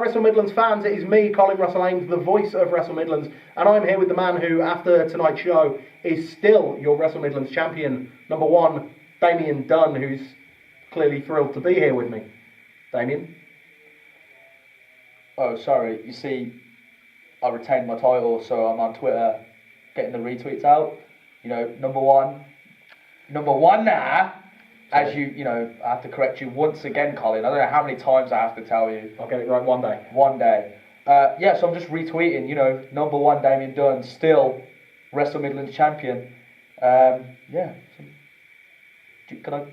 Wrestle Midlands fans, it is me, Colin Russell-Ames, the voice of Wrestle Midlands, and I'm here with the man who, after tonight's show, is still your Wrestle Midlands champion, number one, Damian Dunne, who's clearly thrilled to be here with me. Damian? Oh, sorry. You see, I retained my title, so I'm on Twitter getting the retweets out. You know, number one now. As I have to correct you once again, Colin. I don't know how many times I have to tell you. I'll get it right one day. One day. So I'm just retweeting, number one, Damian Dunne, still Wrestle Midlands champion. Can I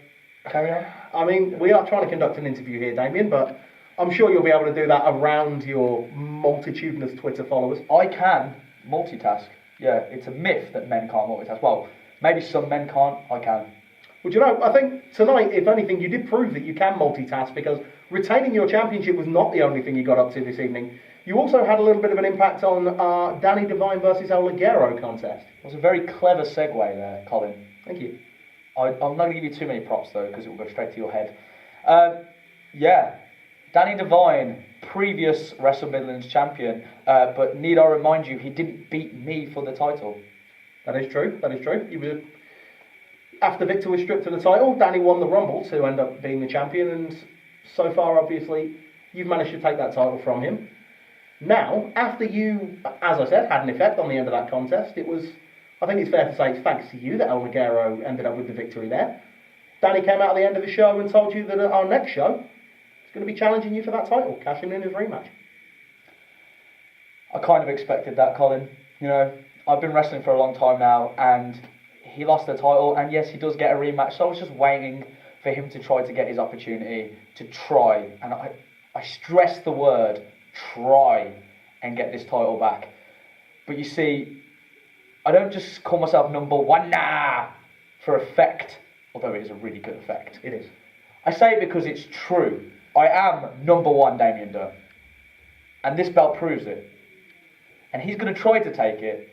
carry on? I mean, we are trying to conduct an interview here, Damian, but I'm sure you'll be able to do that around your multitudinous Twitter followers. I can multitask. Yeah, it's a myth that men can't multitask. Well, maybe some men can't. I can. Well, I think tonight, if anything, you did prove that you can multitask, because retaining your championship was not the only thing you got up to this evening. You also had a little bit of an impact on Danny Devine versus El Ligero contest. It was a very clever segue there, Colin. Thank you. I'm not going to give you too many props, though, because it will go straight to your head. Danny Devine, previous Wrestle Midlands champion, but need I remind you, he didn't beat me for the title. That is true. After Victor was stripped of the title, Danny won the Rumble to end up being the champion, and so far, obviously, you've managed to take that title from him. Now, after you, as I said, had an effect on the end of that contest, I think it's fair to say it's thanks to you that El Ligero ended up with the victory there. Danny came out at the end of the show and told you that at our next show, he's going to be challenging you for that title, cashing in his rematch. I kind of expected that, Colin. I've been wrestling for a long time now, and he lost the title, and yes, he does get a rematch, so I was just waiting for him to try to get his opportunity, to try, and I stress the word, try, and get this title back. But you see, I don't just call myself number one for effect, although it is a really good effect. It is. I say it because it's true. I am number one Damian Dunne, and this belt proves it. And he's going to try to take it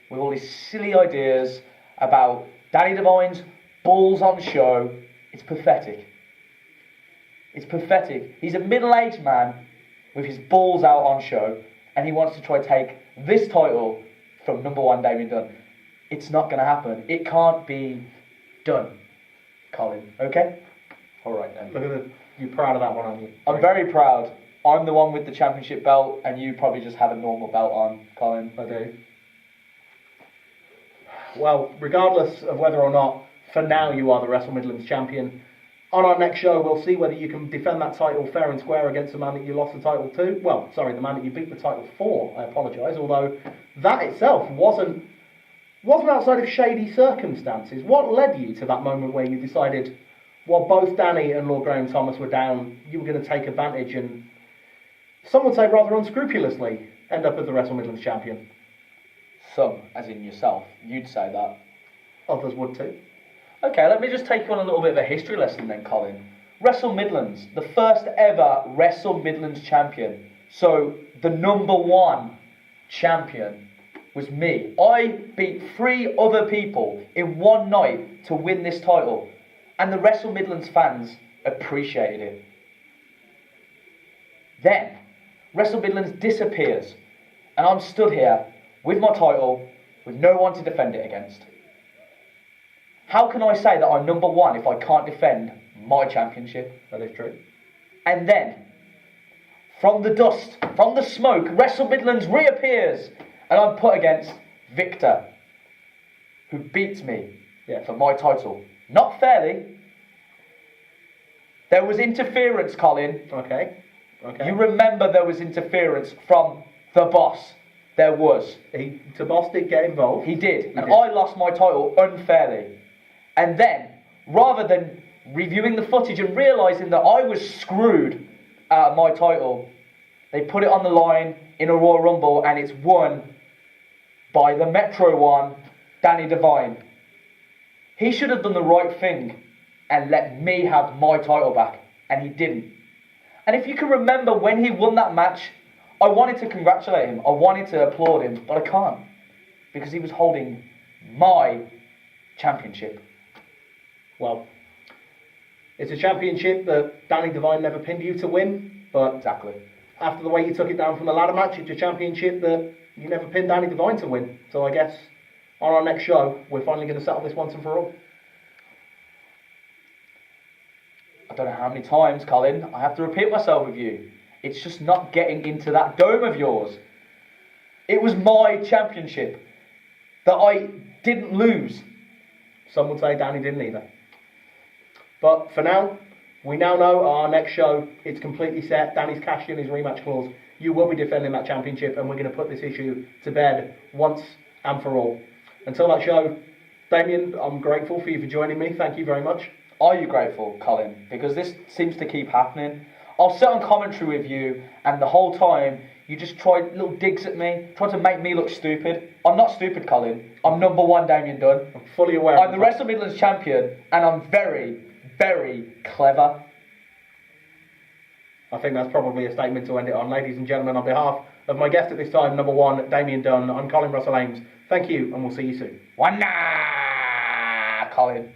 with all these silly ideas about Danny Devine's balls on show. It's pathetic. It's pathetic. He's a middle-aged man with his balls out on show, and he wants to try to take this title from number one Damian Dunne. It's not going to happen. It can't be done, Colin. Okay? All right then. Look at you're proud of that one, aren't you? I'm very proud. I'm the one with the championship belt, and you probably just have a normal belt on, Colin. I do. Well, regardless of whether or not, for now, you are the Wrestle Midlands champion, on our next show, we'll see whether you can defend that title fair and square against the man that you lost the title to. Well, sorry, the man that you beat the title for, I apologise, although that itself wasn't outside of shady circumstances. What led you to that moment where you decided, while both Danny and Lord Graham Thomas were down, you were going to take advantage and, some would say rather unscrupulously, end up as the Wrestle Midlands champion? Some, as in yourself, you'd say that. Others would too. Okay, let me just take you on a little bit of a history lesson then, Colin. Wrestle Midlands, the first ever Wrestle Midlands champion. So, the number one champion was me. I beat 3 other people in one night to win this title. And the Wrestle Midlands fans appreciated it. Then, Wrestle Midlands disappears. And I'm stood here with my title, with no one to defend it against. How can I say that I'm number one if I can't defend my championship? That is true. And then, from the dust, from the smoke, Wrestle Midlands reappears, and I'm put against Victor, who beats me for my title. Not fairly. There was interference, Colin. Okay. You remember there was interference from the boss. There was. The boss did get involved. He did. I lost my title unfairly. And then, rather than reviewing the footage and realising that I was screwed out of my title, they put it on the line in a Royal Rumble, and it's won by the Metro one, Danny Devine. He should have done the right thing and let me have my title back, and he didn't. And if you can remember when he won that match, I wanted to congratulate him, I wanted to applaud him, but I can't, because he was holding my championship. Well, it's a championship that Danny Devine never pinned you to win, but exactly. after the way you took it down from the ladder match, it's your championship, that you never pinned Danny Devine to win. So I guess on our next show, we're finally going to settle this once and for all. I don't know how many times, Colin, I have to repeat myself with you. It's just not getting into that dome of yours. It was my championship that I didn't lose. Some would say Danny didn't either. But for now, we now know our next show, it's completely set. Danny's cashed in his rematch clause. You will be defending that championship, and we're going to put this issue to bed once and for all. Until that show, Damian, I'm grateful for you for joining me. Thank you very much. Are you grateful, Colin? Because this seems to keep happening. I'll sit on commentary with you, and the whole time you just try little digs at me, try to make me look stupid. I'm not stupid, Colin. I'm number one, Damian Dunne. I'm fully aware. I'm the Wrestle Midlands champion, and I'm very, very clever. I think that's probably a statement to end it on. Ladies and gentlemen, on behalf of my guest at this time, number one, Damian Dunne, I'm Colin Russell-Ames. Thank you, and we'll see you soon. Wanna, Colin.